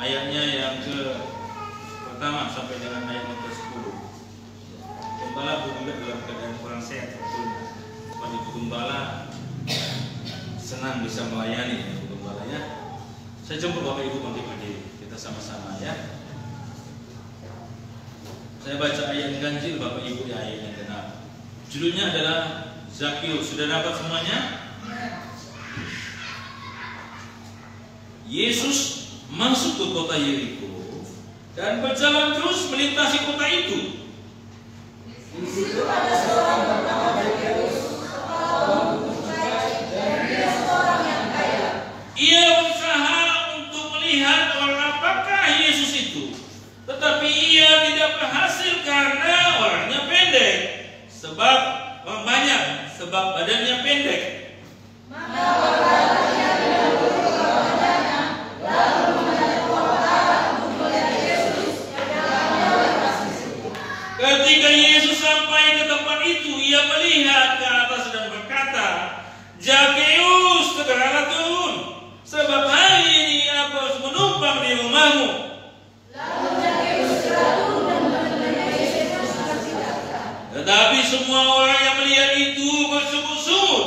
ayatnya yang pertama sampai dengan ayat yang ke-10. Gembala bergulat dalam keadaan kurang sehat tentunya. Sebab itu gembala senang bisa melayani gembalanya. Saya jemput Bapak Ibu bangkit berdiri. Kita sama-sama ya. Saya baca ayat ganjil Bapak Ibu di ayat yang ke-6. Judulnya adalah Zakius. Sudah dapat semuanya? Yesus masuk ke kota Yeriko dan berjalan terus melintasi kota itu. Di situ ada seorang bernama Zakius, dan dia seorang yang kaya. Ia berusaha untuk melihat orang apakah Yesus itu, tetapi ia tidak berhasil karena orangnya pendek. Sebab orang banyak, sebab badannya pendek. Maka berkatanya didahului kepadanya, lalu menghadap orang arah untuk melihat Yesus yang ada lepas di situ. Ketika Yesus sampai ke tempat itu, ia melihat ke atas dan berkata, Zakius, segeralah turun, sebab hari ini aku harus menumpang di rumahmu. Lalu Zakius segera turun dan menemani Yesus bersabda. Tetapi semua orang yang melihat itu bersungut-sungut.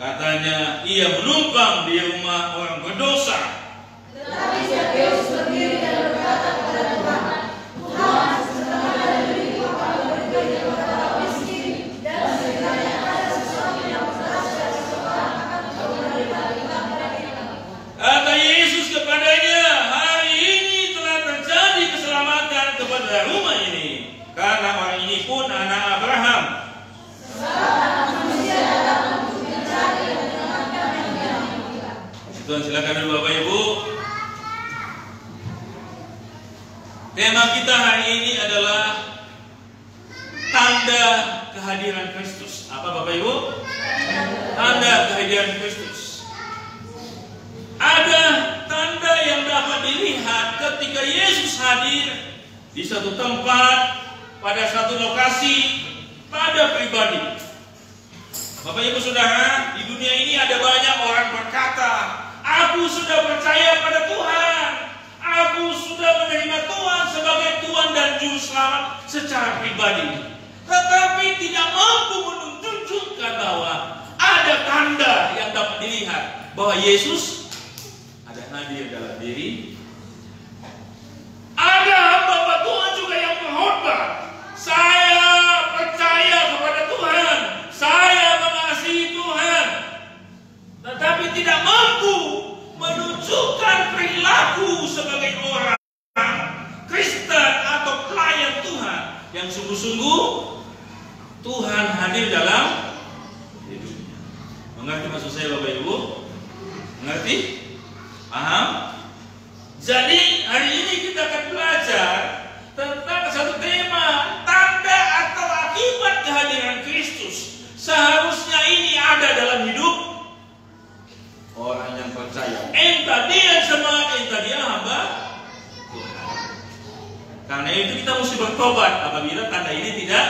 Katanya, ia menumpang di rumah orang berdosa. Tetapi Zakius berdiri dan berkata kepada Tuhan, Tuhan, setengah dari diriku akan berbagi kepada orang miskin, dan sekiranya ada sesuatu yang berhasil seseorang akan menerima mereka. Kata Yesus kepadanya, hari ini telah terjadi keselamatan kepada rumah ini, karena orang ini pun anak Abraham. Sebab Anak Manusia datang untuk mencari dan menyelamatkan yang hilang. Tuhan silakan dulu Bapak Ibu. Tema kita hari ini adalah tanda kehadiran Kristus. Apa Bapak Ibu? Tanda kehadiran Kristus. Ada tanda yang dapat dilihat ketika Yesus hadir di satu tempat, pada satu lokasi, pada pribadi. Bapak Ibu Saudara, di dunia ini ada banyak orang berkata, aku sudah percaya pada Tuhan, aku sudah menerima Tuhan sebagai Tuhan dan Juru Selamat secara pribadi, tetapi tidak mampu menunjukkan bahwa ada tanda yang dapat dilihat bahwa Yesus ada hadir dalam diri. Ada hamba Tuhan juga yang berkhotbah, saya percaya kepada Tuhan, saya mengasihi Tuhan, tetapi tidak mampu menunjukkan perilaku sebagai orang Kristen atau pelayan Tuhan yang sungguh-sungguh Tuhan hadir dalam hidupnya. Mengerti maksud saya Bapak Ibu? Mengerti? Paham? Jadi hari ini kita akan belajar tentang satu tema, tanda atau akibat kehadiran Kristus. Seharusnya ini ada dalam hidup orang yang percaya. Entah dia jemaat, entah dia hamba Tuhan. Karena itu kita mesti bertobat apabila tanda ini tidak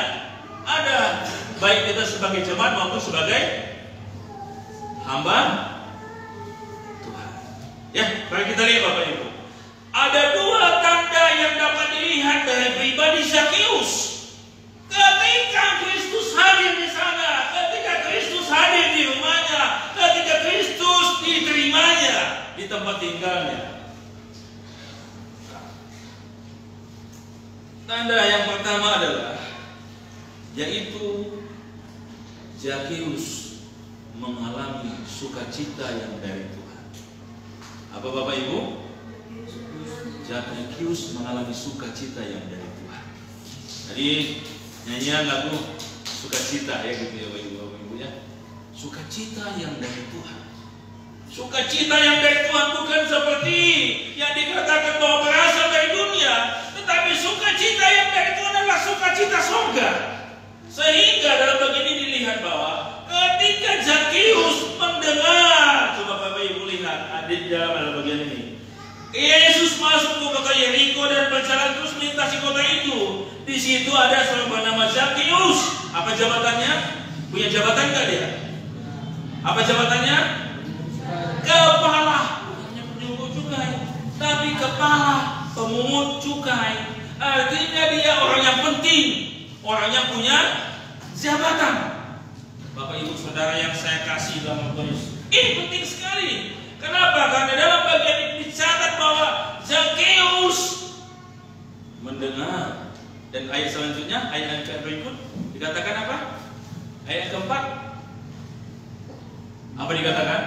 ada, baik kita sebagai jemaat maupun sebagai hamba Tuhan. Ya, mari kita lihat Bapak Ibu. Ada dua tanda yang dapat dilihat dari pribadi Zakius. Ketika Kristus hadir di sana, ketika Kristus hadir di rumahnya, ketika Kristus diterimanya di tempat tinggalnya. Tanda yang pertama adalah yaitu Zakius mengalami sukacita yang dari Tuhan. Apa Bapak Ibu? Zakius mengalami sukacita yang dari Tuhan. Jadi nyanyian lagu sukacita ya gitu ya Bapak Ibu ya. Sukacita yang dari Tuhan. Sukacita yang dari Tuhan bukan seperti yang dikatakan bahwa berasal dari dunia, tetapi sukacita yang dari Tuhan adalah sukacita surga. Sehingga dalam bagian ini dilihat bahwa ketika Zakius mendengar, coba Bapak Ibu lihat ada di dalam bagian ini. Yesus masuk ke kota Yeriko dan berjalan terus melintasi kota itu. Di situ ada seorang bernama Zakius. Apa jabatannya? Punya jabatan nggak dia? Apa jabatannya? Kepala. Hanya penyuluh juga ya. Tapi pungut cukai. Artinya dia orang yang penting, orang yang punya jabatan. Bapak Ibu Saudara yang saya kasih dalam Tuhan Yesus, ini penting sekali. Kenapa? Karena dalam bagian ini dicatat bahwa Zakheus mendengar. Dan ayat selanjutnya, ayat yang berikut dikatakan apa? Ayat keempat apa dikatakan?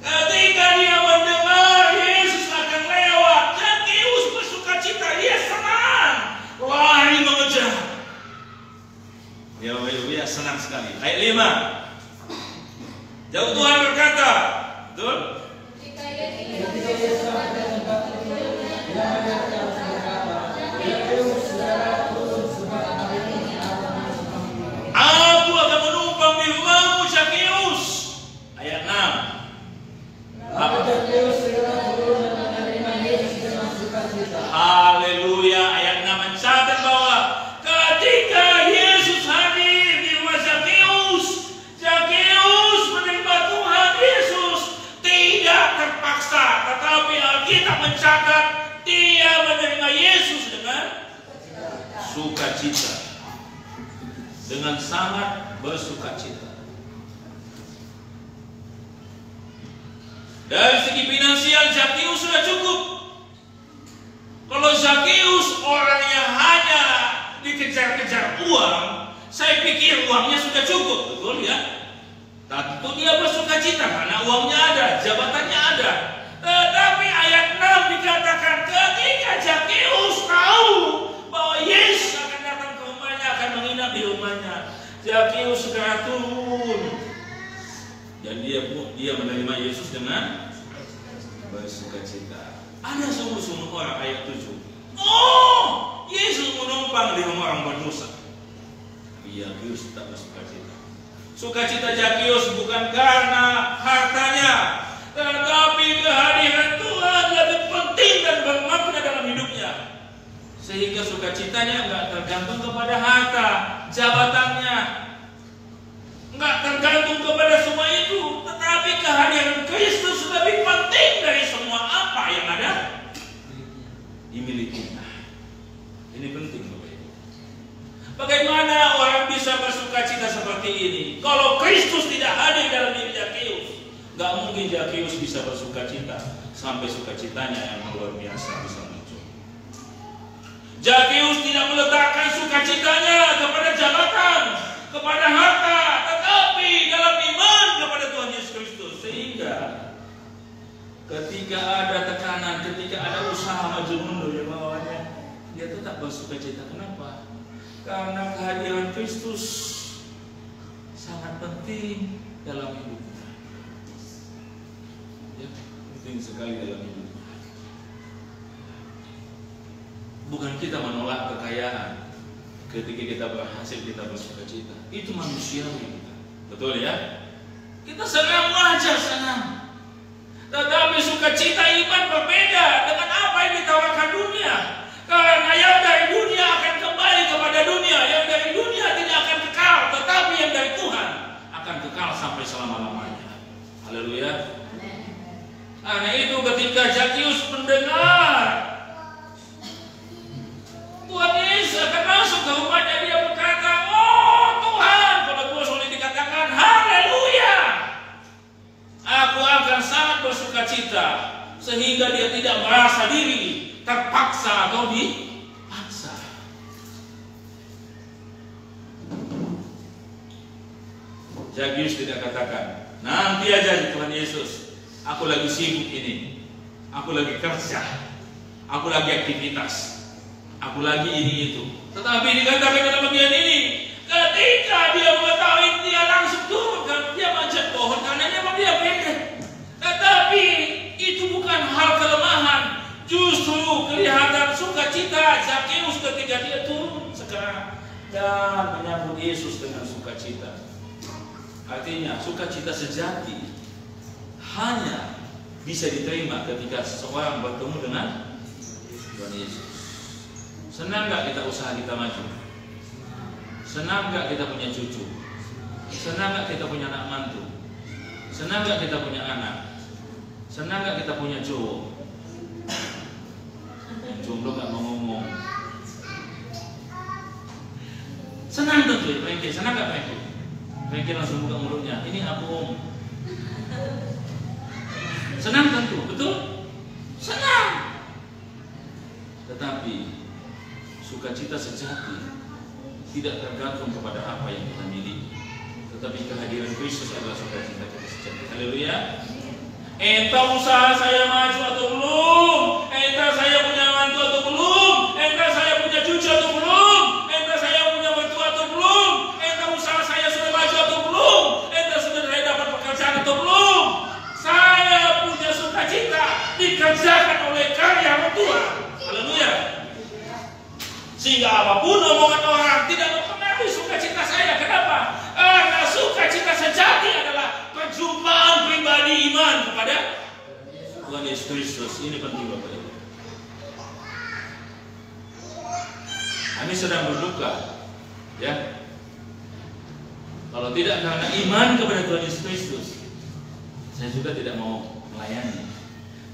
Ketika dia mendengar Yesus akan lewat, Zakheus bersukacita, dia senang, lari mengejar. Ya, senang sekali. Ayat 5. Jauh Tuhan berkata, betul? Aku akan menumpang di rumahmu, Zakheus. Ayat 6. Haleluya. Ayat 6 mencatat bahwa ketika Yesus hadir di rumah Zakheus, Zakheus menerima Tuhan Yesus tidak terpaksa, tetapi Alkitab mencatat dia menerima Yesus dengan sukacita, dengan sangat bersukacita. Dari segi finansial Zakheus sudah cukup. Kalau Zakheus orangnya hanya dikejar-kejar uang, saya pikir uangnya sudah cukup, betul ya? Tentu dia bersukacita karena uangnya ada, jabatannya ada. Tetapi ayat 6 dikatakan ketika Zakheus tahu bahwa Yesus akan datang ke rumahnya, akan menginap di rumahnya, Zakheus segera turun. Dan dia menerima Yesus dengan bersukacita. Ada sungguh-sungguh orang ayat 7. Oh, Yesus menumpang di rumah orang berdosa. Zakheus tetap bersukacita. Sukacita Zakheus bukan karena hartanya, tetapi kehadiran Tuhan lebih penting dan bermakna dalam hidupnya. Sehingga sukacitanya enggak tergantung kepada harta, jabatannya, enggak tergantung kepada semua itu, tetapi kehadiran Kristus lebih penting dari semua apa yang ada dimilikinya. Ini penting, Bapak Ibu. Bagaimana orang bisa bersukacita seperti ini? Kalau Kristus tidak hadir dalam diri Zakheus, enggak mungkin Zakheus bisa bersukacita sampai sukacitanya yang luar biasa bisa muncul. Zakheus tidak meletakkan sukacitanya kepada jabatan, kepada harta, tetapi dalam iman kepada Tuhan Yesus Kristus. Sehingga ketika ada tekanan, ketika ada usaha maju mundur yang bawahnya, dia tetap bersukacita. Kenapa? Karena kehadiran Kristus sangat penting dalam hidupnya. Ya, penting sekali dalam hidupnya. Bukan kita menolak kekayaan. Ketika kita berhasil, kita bersukacita. Itu manusiawi kita. Betul ya? Kita senang, wajar senang. Tetapi sukacita iman berbeda dengan apa yang ditawarkan dunia. Karena yang dari dunia akan kembali kepada dunia. Yang dari dunia tidak akan kekal. Tetapi yang dari Tuhan akan kekal sampai selama-lamanya. Haleluya. Karena itu ketika Zakheus mendengar Tuhan Yesus akan masuk ke rumahnya, dia berkata, oh Tuhan, kalau gue boleh dikatakan, haleluya, aku akan sangat bersukacita, sehingga dia tidak merasa diri terpaksa atau dipaksa. Zakheus tidak katakan, nanti aja Tuhan Yesus, aku lagi sibuk ini, aku lagi kerja, aku lagi aktivitas, aku lagi ini itu. Tetapi dikatakan dalam bagian ini, ketika dia mengetahui, dia langsung turun, dia manjat pohon karena dia pendek. Tetapi itu bukan hal kelemahan, justru kelihatan sukacita Zakheus ketika dia turun sekarang dan menyambut Yesus dengan sukacita. Artinya sukacita sejati hanya bisa diterima ketika seseorang bertemu dengan Tuhan Yesus. Senang gak kita usaha kita maju? Senang gak kita punya cucu? Senang nggak kita punya anak mantu? Senang nggak kita punya anak? Senang nggak kita punya cowok? Jomblo nggak mau ngomong. Senang tentu ya, Frankie. Senang nggak Frankie? Frankie langsung buka mulutnya. Ini aku om. Senang tentu, betul? Senang. Tetapi sukacita sejati tidak tergantung kepada apa yang kita miliki, tetapi kehadiran Kristus adalah sukacita kita sejati. Haleluya. Entah usaha saya maju atau belum, entah saya punya mantu atau belum, entah saya punya cucu atau belum, entah saya punya mertua atau belum, entah usaha saya sudah maju atau belum, entah sudah saya dapat pekerjaan atau belum, saya punya sukacita dikerjakan oleh karya Tuhan. Haleluya. Sehingga apapun omongan orang tidak mempengaruhi sukacita saya. Kenapa? Karena sukacita sejati adalah perjumpaan pribadi iman kepada Tuhan Yesus Kristus. Ini penting Bapak Ibu. Kami sedang berduka, ya. Kalau tidak karena iman kepada Tuhan Yesus Kristus, saya juga tidak mau melayani.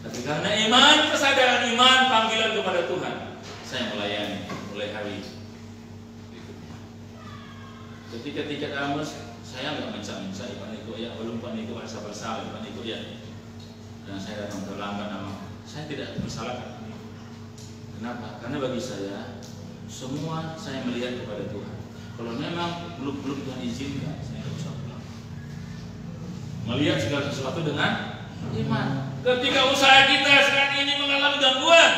Tapi karena iman, kesadaran iman, panggilan kepada Tuhan, saya melayani mulai hari ini. Ketika tiket Amos, saya nggak mencari Pak Niko ya, belum Pak Niko merasa bersalah Pak Niko ya. Dan saya datang terlambat nama, saya tidak bersalah. Kenapa? Karena bagi saya semua saya melihat kepada Tuhan. Kalau memang belum Tuhan izinkan, saya tidak usah pulang. Melihat segala sesuatu dengan iman. Ketika usaha kita sekarang ini mengalami gangguan,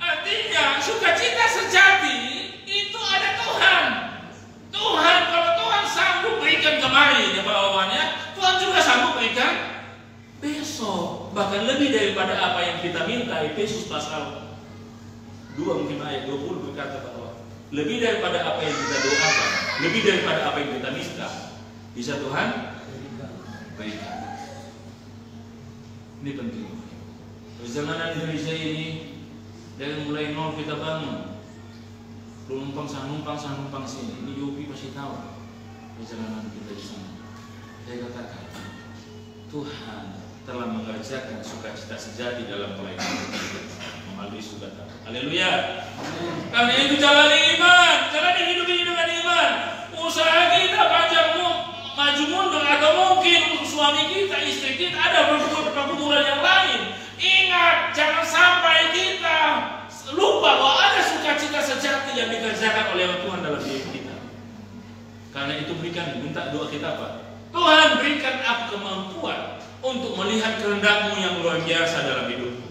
artinya sukacita sejati itu ada Tuhan. Tuhan, kalau Tuhan sanggup berikan kemarin ya bawaannya, Tuhan juga sanggup berikan besok. Bahkan lebih daripada apa yang kita minta. Efesus pasal 2 mungkin ayat 20 berkata bahwa lebih daripada apa yang kita doakan, lebih daripada apa yang kita minta, bisa Tuhan berikan. Ini penting. Perjalanan Indonesia ini dari mulai nol kita bangun, numpang sini. Ini Yopi pasti tahu perjalanan kita di sana. Saya katakan, Tuhan telah mengerjakan sukacita sejati dalam pelayanan kita melalui sukacita. Haleluya. Karena itu jalani iman, jalani hidup ini dengan iman. Usaha kita panjang maju mundur atau mungkin suami kita, istri kita ada pergumulan yang lain. Ingat, jangan sampai kita lupa bahwa ada sukacita sejati yang dikerjakan oleh Tuhan dalam hidup kita. Karena itu minta doa kita Pak. Tuhan berikan aku kemampuan untuk melihat kehendak-Mu yang luar biasa dalam hidupku.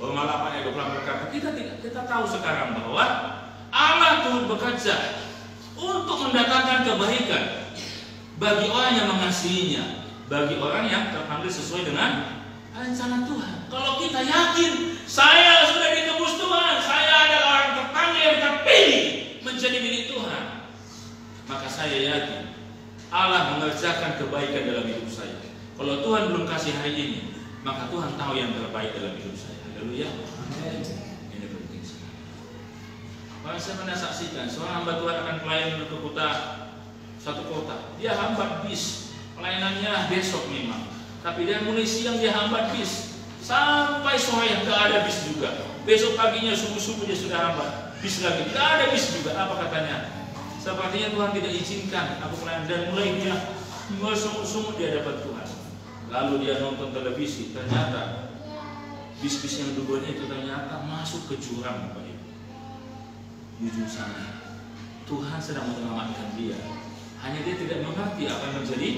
Roma 8 ayat 20 berkata, kita tahu sekarang bahwa Allah Tuhan bekerja untuk mendatangkan kebaikan bagi orang yang mengasihinya, bagi orang yang terpanggil sesuai dengan rencana Tuhan. Kalau kita yakin saya sudah ditebus Tuhan, saya adalah orang terpanggil yang terpilih menjadi milik Tuhan, maka saya yakin Allah mengerjakan kebaikan dalam hidup saya. Kalau Tuhan belum kasih hari ini, maka Tuhan tahu yang terbaik dalam hidup saya. Haleluya. Ini penting sekali. Bahkan saya pernah saksikan seorang hamba Tuhan akan pelayanan ke satu kota. Dia hambat bis, pelayanannya besok memang. Tapi dia mulai siang dia hambat bis sampai sore yang gak ada bis juga. Besok paginya subuh dia sudah hambat bis lagi, gak ada bis juga. Apa katanya? Sepertinya Tuhan tidak izinkan aku pelayanan, dan mulai dia sungguh-sungguh di hadapan Tuhan. Lalu dia nonton televisi, ternyata bis-bis yang duluan itu ternyata masuk ke jurang, Bapak Ibu. Di ujung sana Tuhan sedang menyelamatkan dia. Hanya dia tidak mengerti apa yang menjadi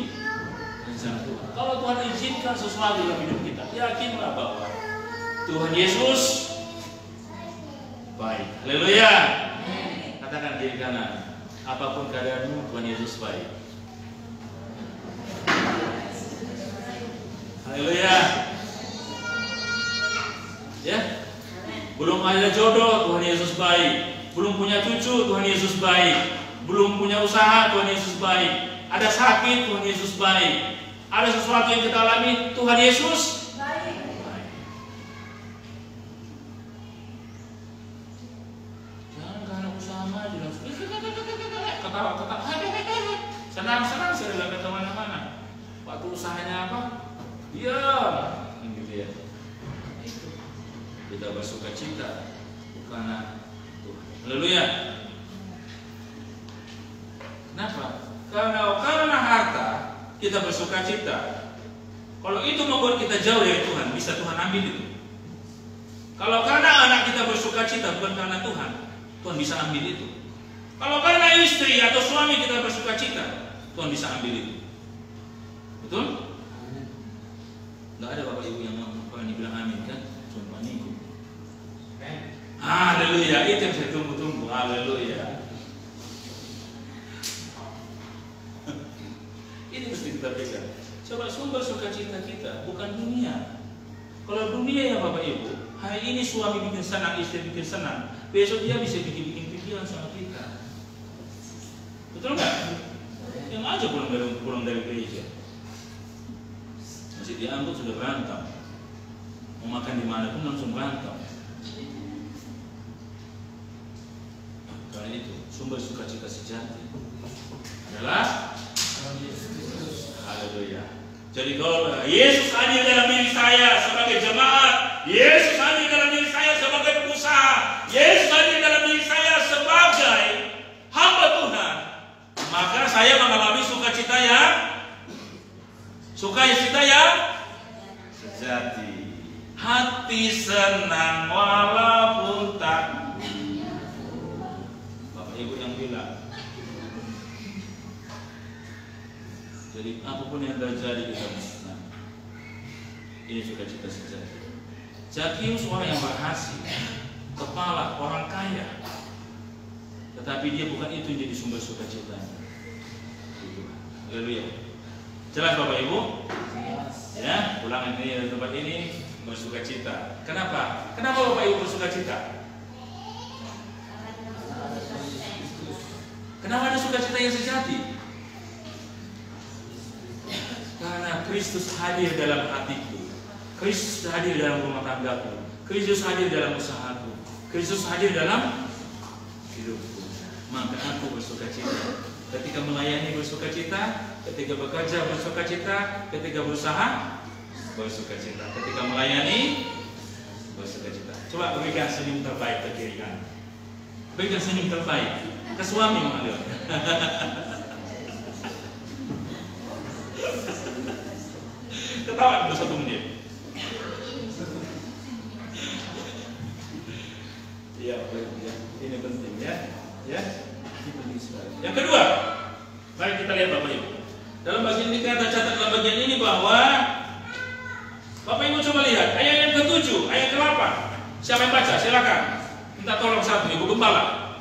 rencana Tuhan. Kalau Tuhan izinkan sesuatu dalam hidup kita, yakinlah bahwa Tuhan Yesus baik. Haleluya. Katakan kiri kanan, apapun keadaanmu, Tuhan Yesus baik. Haleluya. Ya, belum ada jodoh, Tuhan Yesus baik. Belum punya cucu, Tuhan Yesus baik. Belum punya usaha, Tuhan Yesus baik. Ada sakit, Tuhan Yesus baik. Ada sesuatu yang kita alami, Tuhan Yesus baik. Jangan karena usaha maju langsung ketawa-ketawa. Senang-senang saya nggak kemana-mana. Waktu usahanya apa? Diam, gitu ya. Itu kita bersuka cita karena Tuhan. Haleluya. Kenapa? Karena harta kita bersuka cita. Kalau itu membuat kita jauh dari Tuhan, bisa Tuhan ambil itu. Kalau karena anak kita bersuka cita bukan karena Tuhan, Tuhan bisa ambil itu. Kalau karena istri atau suami kita bersuka cita, Tuhan bisa ambil itu. Betul? Nggak ada bapak ibu yang bilang amin kan? Cuma niku. Haleluya, itu yang saya tunggu-tunggu. Haleluya. Ini mesti kita pegang. Coba sumber sukacita kita bukan dunia. Kalau dunia ya bapak ibu, hari ini suami bikin senang, istri bikin senang, besok dia bisa bikin pikiran sama kita. Betul nggak? Yang aja pulang dari gereja, masih diangkut sudah berantem, mau makan di mana pun langsung berantem. Karena itu sumber sukacita sejati adalah haleluya. Jadi kalau Yesus hadir dalam diri saya sebagai jemaat, Yesus hadir dalam diri saya sebagai pengusaha, Yesus hadir dalam diri saya sebagai hamba Tuhan, maka saya mengalami sukacita yang sejati. Hati senang walaupun tak. Bapak Ibu yang bilang. Jadi apapun yang terjadi kita mesti senang. Ini sukacita sejati. Zakius orang yang berhasil, kepala orang kaya, tetapi dia bukan itu yang jadi sumber sukacitanya. Haleluya. Jelas Bapak Ibu? Ya, ulangan ini dari tempat ini bersukacita. Kenapa? Kenapa Bapak Ibu bersukacita? Kenapa ada sukacita yang sejati? Karena Kristus hadir dalam hatiku, Kristus hadir dalam rumah tanggaku, Kristus hadir dalam usahaku, Kristus hadir dalam hidupku. Maka aku bersukacita. Ketika melayani bersukacita, ketika bekerja bersukacita, ketika berusaha bersukacita, ketika melayani bersukacita. Coba berikan senyum terbaik ke kiri kanan. Berikan senyum terbaik ke suami mengalir. Ketawa dulu 1 menit. Iya, ini penting ya. Ya, ini penting sekali. Yang kedua, mari kita lihat Bapak Ibu. Dalam bagian ini kita catat dalam bagian ini bahwa Bapak Ibu coba lihat ayat yang ke-7, ayat ke-8. Siapa yang baca? Silakan. Minta tolong satu Ibu Gembala.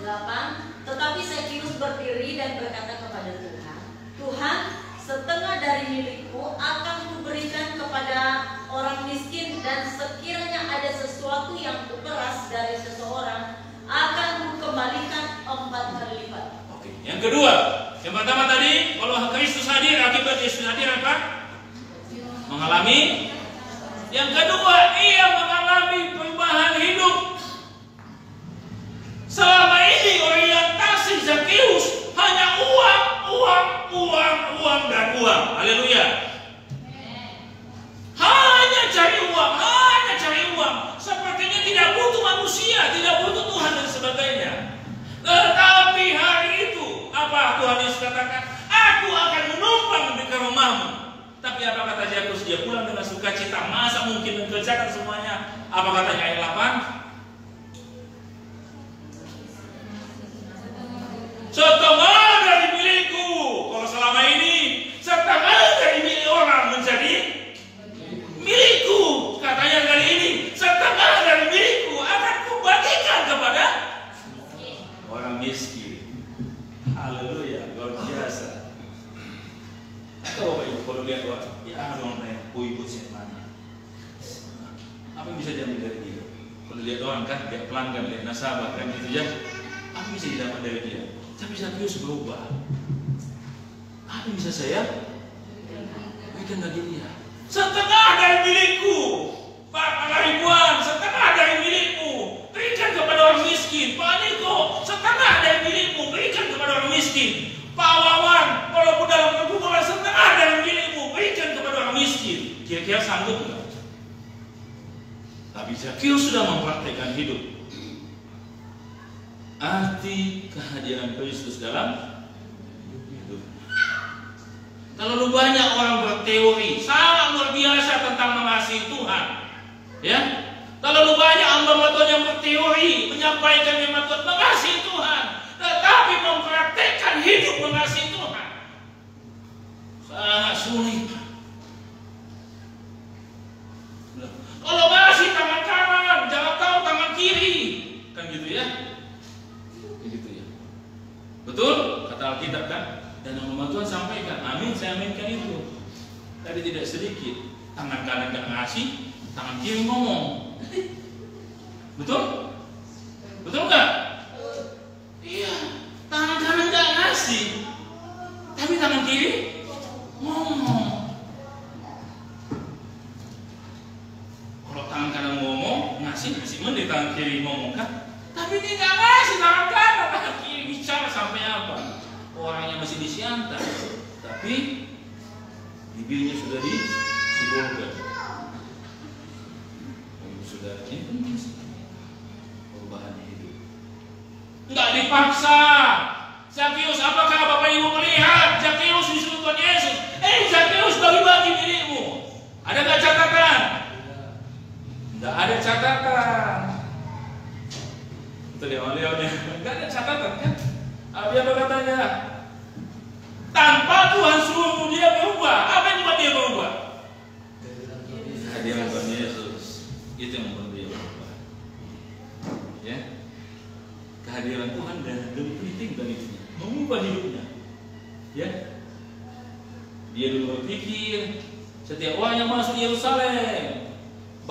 8. Tetapi Zakius berdiri dan berkata kepada Tuhan, Tuhan, setengah dari milikku akan kuberikan kepada orang miskin, dan sekiranya ada sesuatu yang kuperas dari seseorang akan kukembalikan 4 kali lipat. Oke. Yang kedua, yang pertama tadi kalau Kristus hadir, akibat Yesus hadir apa? Mengalami. Yang kedua, ia mengalami perubahan hidup. Selama ini orientasi Zakius hanya uang dan uang. Haleluya. Hanya cari uang. Sepertinya tidak butuh manusia, tidak butuh Tuhan dan sebagainya. Tetapi hari itu apa Tuhan Yesus katakan? Aku akan menumpang di rumahmu. Tapi apa kata Zakius? Dia pulang dengan sukacita. Masa mungkin mengerjakan semuanya? Apa katanya ayat 8? Setengah dari milikku. Kalau selama ini setengah dari milik orang menjadi milikku. Katanya kali ini setengah dari milikku akan kubagikan kepada orang miskin. Haleluya, luar biasa. Atau Bapak Ibu kalau lihat ya orang lain, ibu mana? Apa yang bisa diambil dari dia? Kalau lihat orang kan, lihat pelanggan, lihat nasabah kan gitu ya. Apa yang bisa didapat dari dia? Tapi Zakius berubah. Apa yang bisa saya berikan bagi dia? Setengah dari milikku, Pak Ribuan, setengah dari milikmu berikan kepada orang miskin. Pak Niko, setengah dari milikmu berikan kepada orang miskin. Pak Ezekiel sanggup enggak? Tapi Zakheus sudah mempraktekkan hidup arti kehadiran Kristus dalam hidup. Terlalu banyak orang berteori sangat luar biasa tentang mengasihi Tuhan, ya. Terlalu banyak hamba Tuhan yang berteori menyampaikan firman Tuhan mengasihi Tuhan, tetapi mempraktekkan hidup mengasihi Tuhan sangat sulit. Kalau ngasih tangan kanan, jangan tahu tangan kiri, kan gitu ya? Gitu ya. Betul? Kata Alkitab kan? Dan yang Tuhan sampaikan, amin, saya aminkan itu. Tadi tidak sedikit, tangan kanan gak ngasih, tangan kiri ngomong. Betul? Betul nggak? Iya, tangan kanan gak ngasih, tapi tangan kiri ngomong. Kalau tangan kanan ngomong, ngasih mending tangan kiri ngomong kan? Tapi dia nggak ngasih tangan kanan, tangan kiri bicara sampai apa? Orangnya masih disiantar, tapi bibirnya sudah disibolkan. Sudah ini penting perubahan hidup. Nggak dipaksa. Zakheus, apakah Bapak Ibu melihat Zakheus disuruh Tuhan Yesus? Zakheus, bagi-bagi milikmu. Ada nggak catatan? Nggak ada catatan. Betul ya, oleh-oleh. Nggak ada catatan kan? Apa katanya? Tanpa Tuhan suruh dia berubah. Apa yang membuat dia berubah? Kehadiran Tuhan Yesus. Itu yang membuat dia berubah. Ya, kehadiran Tuhan dan lebih penting dari hidupnya, mengubah hidupnya. Ya, dia dulu berpikir setiap orang yang masuk Yerusalem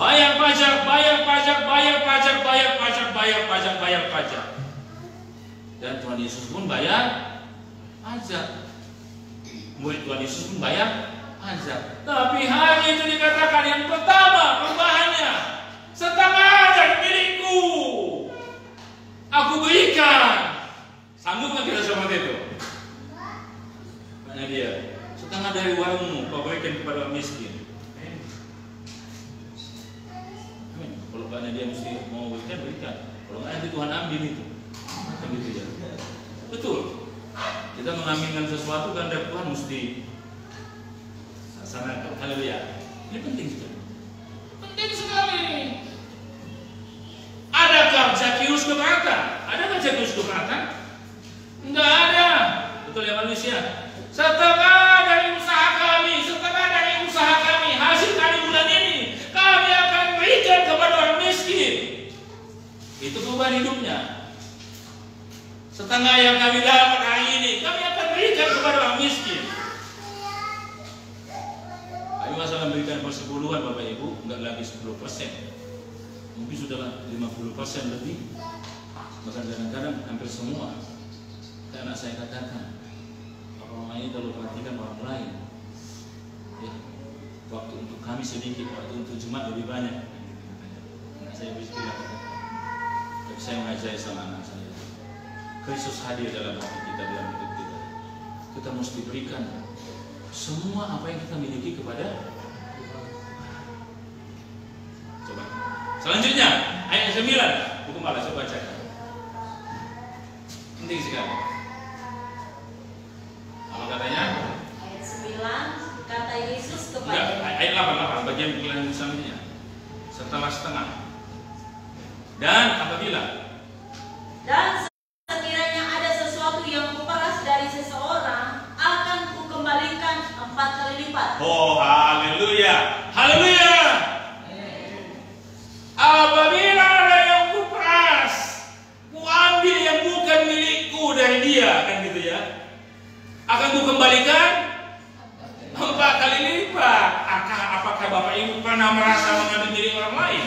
bayar pajak, bayar pajak, bayar pajak, bayar pajak, bayar pajak, bayar pajak. Dan Tuhan Yesus pun bayar pajak. Murid Tuhan Yesus pun bayar pajak. Tapi hari itu dikatakan yang pertama perubahannya, setengah dari milikku aku berikan. Sanggup nggak kita seperti itu? Tanya dia, setengah dari warungmu kau berikan kepada orang miskin. Kalau karena dia mesti mau berikan. Kalau nggak nanti Tuhan ambil itu. Begitu ya. Betul. Kita mengaminkan sesuatu kan dari Tuhan mesti laksanakan. Haleluya. Ini penting sekali. Penting sekali. Adakah Zakheus keberatan? Adakah Zakheus keberatan? Enggak ada. Betul ya manusia. Setengah dari usaha kami, setengah dari usaha kami, hasil kami bulan ini, kami akan berikan kepada orang miskin. Itu perubahan hidupnya. Setengah yang kami dapat hari ini, kami akan berikan kepada orang miskin. Kami masalah memberikan persepuluhan Bapak Ibu, enggak lagi 10%. Mungkin sudah 50% lebih. Bahkan kadang-kadang hampir semua. Karena saya katakan, orang lain terlalu perhatikan orang lain. Ya, waktu untuk kami sedikit, waktu untuk jemaat lebih banyak. Saya bisa bilang, tapi saya mengajari sama anak saya. Kristus hadir dalam hati kita, dalam hidup kita. Kita mesti berikan semua apa yang kita miliki kepada. Coba. Selanjutnya, ayat 9. Buku malah saya bacakan. Penting sekali. Apa katanya? Ayat 9, kata Yesus kepada. Ayat 8, bagian selanjutnya. Setelah setengah. Dan apabila. Dan sekiranya ada sesuatu yang kuperas dari seseorang, akan kukembalikan 4 kali lipat. Oh, haleluya. Haleluya. Apabila ada yang kuperas, kuambil yang bukan milikku dari dia, kan gitu ya, akan kukembalikan 4 kali lipat. Apakah Bapak Ibu pernah merasa mengambil milik orang lain?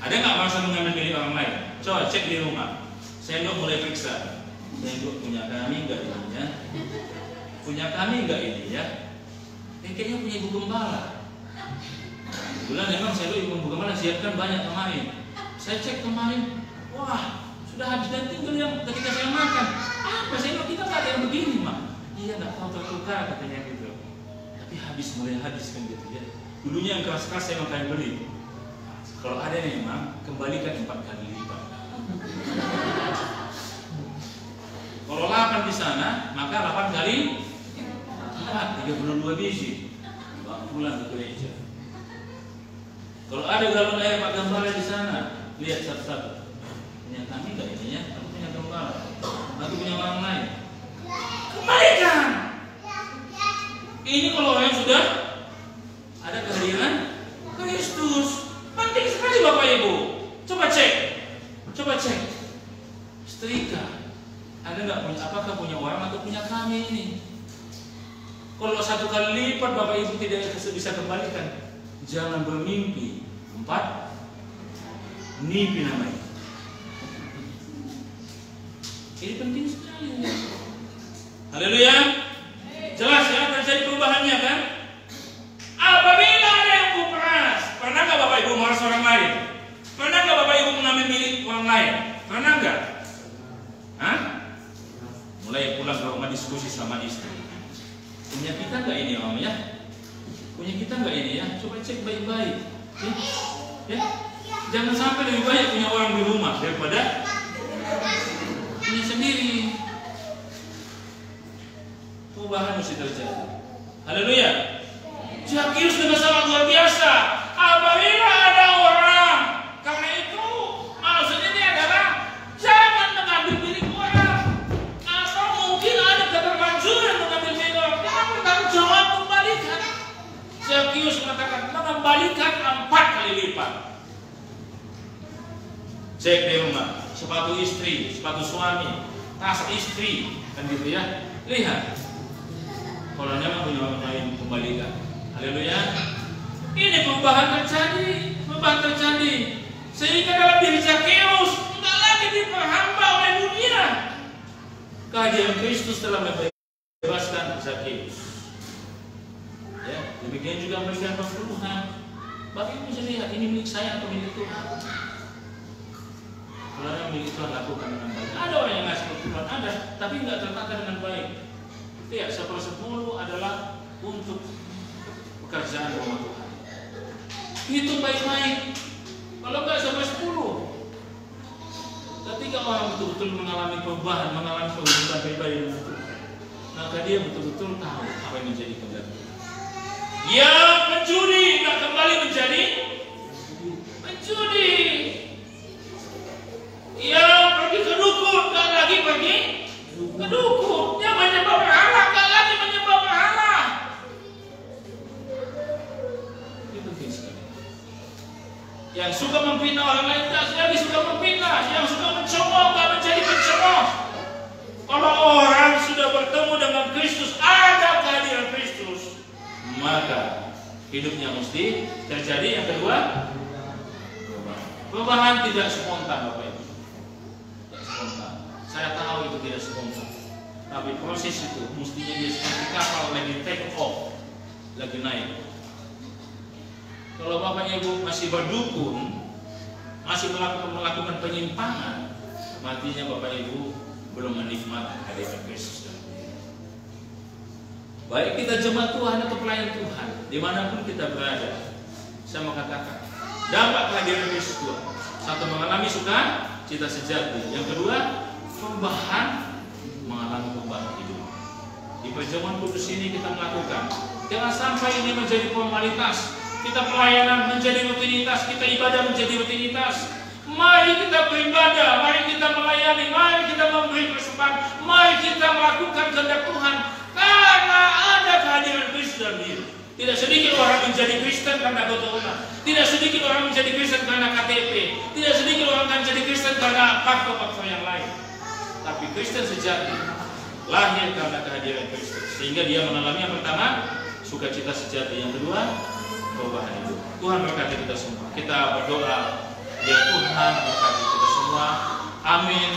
Ada nggak merasa mengambil milik orang lain? Coba cek di rumah. Sendok mulai periksa. Sendok punya kami nggak ini ya? Punya kami nggak ini ya? Kayaknya punya ibu gembala. Bulan memang saya ibu gembala siapkan banyak kemarin. Saya cek kemarin, wah sudah habis dan tinggal yang ketika saya makan. Apa sendok kita nggak ada yang begini mak? Iya nggak tahu tertukar katanya gitu. Tapi mulai habis kan gitu ya. Dulunya yang keras-keras saya makan beli. Kalau ada yang memang, kembalikan 4 kali lipat. Kalau 8 di sana, maka 8 kali 32 biji. Bawa pulang ke gereja. Kalau ada galon air Pak Gembala di sana, lihat satu-satu. Punya kami nggak ini ya? Aku punya Gembala. Aku punya orang lain. Kembalikan. Ini kalau orang sudah ada kehadiran Kristus. Penting sekali Bapak Ibu. Coba cek. Setrika. Ada nggak punya? Apakah punya orang atau punya kami ini? Kalau 1 kali lipat Bapak Ibu tidak bisa kembalikan, jangan bermimpi. 4 nipi namanya. Ini penting sekali. Haleluya. Jelas ya terjadi perubahannya kan? Apabila ada yang kuperas, pernah nggak Bapak Ibu memeras orang lain? Pernah nggak Bapak Ibu mengambil milik orang lain? Pernah nggak? Hah? Mulai pulang ke rumah diskusi sama istri. Punya kita nggak ini ya? Punya kita nggak ini ya? Coba cek baik-baik. Ya? Jangan sampai lebih banyak punya orang di rumah daripada punya sendiri. Perubahan mesti terjadi. Haleluya. Zakheus dengan sangat luar biasa. Apabila ada orang, karena itu maksudnya ini adalah jangan mengambil milik orang. Atau mungkin ada keterlanjuran mengambil milik orang. Jangan bertanggung jawab kembalikan. Zakheus mengatakan mengembalikan 4 kali lipat. Cek di rumah, sepatu istri, sepatu suami, tas istri, kan gitu ya. Lihat, kalau memang punya orang lain kembalikan. Haleluya. Ini perubahan terjadi, sehingga dalam diri Zakheus tidak lagi diperhamba oleh dunia. Kehadiran Kristus telah membebaskan Zakheus. Ya, demikian juga memberikan perpuluhan. Bapak Ibu bisa lihat ini milik saya atau milik Tuhan. Kalau ada milik Tuhan lakukan dengan baik. Ada orang yang ngasih perpuluhan, ada, tapi nggak tertata dengan baik. Ya, 1/10 adalah untuk pekerjaan rumah Tuhan. Hitung baik-baik. Kalau nggak 1/10. Ketika orang betul-betul mengalami perubahan, mengalami kehidupan pribadi dengan Tuhan, maka dia betul-betul tahu apa yang menjadi kehendak Tuhan. Yang penjudi nggak kembali menjadi penjudi. Yang pergi ke dukun nggak lagi pergi ke dukun. Yang menyembah berhala nggak lagi menyembah berhala. Itu penting sekali. Yang suka memfitnah orang lain tidak lagi suka memfitnah. Yang suka mencemooh nggak menjadi pencemooh. Kalau orang sudah bertemu dengan Kristus, ada kehadiran Kristus, maka hidupnya mesti terjadi. Yang kedua, perubahan tidak spontan, Bapak Ibu. Tidak spontan. Saya tahu itu tidak spontan, tapi proses itu mestinya dia seperti kapal lagi take off, lagi naik. Kalau Bapak Ibu masih berdukun, masih melakukan penyimpangan, artinya Bapak Ibu belum menikmati kehadiran Kristus. Baik kita jemaat Tuhan atau pelayan Tuhan, dimanapun kita berada, saya mau katakan dampak kehadiran Kristus Tuhan. Satu, mengalami sukacita sejati. Yang kedua, perubahan, mengalami perubahan hidup. Di perjamuan kudus ini kita melakukan, jangan sampai ini menjadi formalitas. Kita pelayanan menjadi rutinitas, kita ibadah menjadi rutinitas. Mari kita beribadah, mari kita melayani, mari kita memberi persembahan, mari kita melakukan kehendak Tuhan. Karena ada kehadiran Kristus dalam diri. Tidak sedikit orang menjadi Kristen karena keturunan. Tidak sedikit orang menjadi Kristen karena KTP. Tidak sedikit orang menjadi Kristen karena faktor-faktor yang lain. Tapi Kristen sejati lahir karena kehadiran Kristus. Sehingga dia mengalami yang pertama, sukacita sejati. Yang kedua, perubahan hidup. Tuhan berkati kita semua. Kita berdoa, ya Tuhan berkati kita semua. Amin.